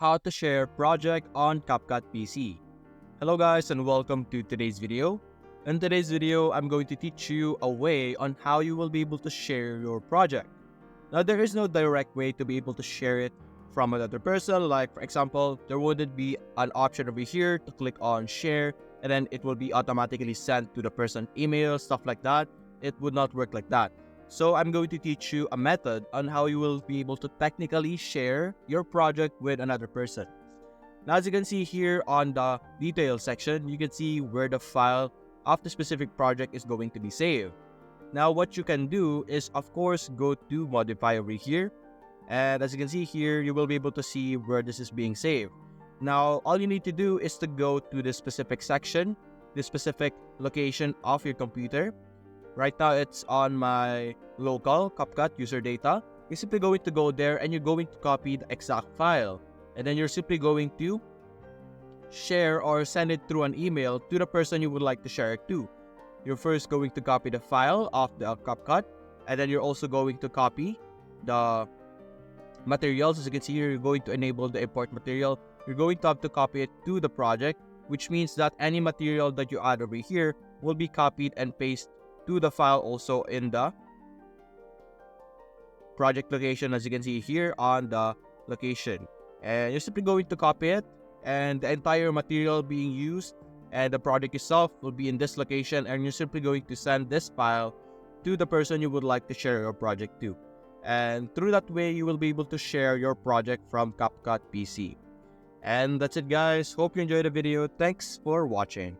how to share project on Capcut PC. Hello guys and welcome to today's video. In today's video, I'm going to teach you a way on how you will be able to share your project. Now there is no direct way to be able to share it from another person. Like for example, there wouldn't be an option over here to click on share and then it will be automatically sent to the person's email, stuff like that. It would not work like that. So I'm going to teach you a method on how you will be able to technically share your project with another person. Now as you can see here on the details section, you can see where the file of the specific project is going to be saved. Now what you can do is of course go to modify over here, and as you can see here, you will be able to see where this is being saved. Now all you need to do is to go to the specific section, the specific location of your computer. Right now it's on my local Capcut user data. You're simply going to go there and you're going to copy the exact file, and then you're simply going to share or send it through an email to the person you would like to share it to. You're first going to copy the file of the Capcut, and then you're also going to copy the materials. As you can see here, you're going to enable the import material. You're going to have to copy it to the project, which means that any material that you add over here will be copied and pasted to the file also in the project location, as you can see here on the location. And you're simply going to copy it, and the entire material being used and the project itself will be in this location, and you're simply going to send this file to the person you would like to share your project to. And through that way, you will be able to share your project from Capcut PC. And that's it guys. Hope you enjoyed the video. Thanks for watching.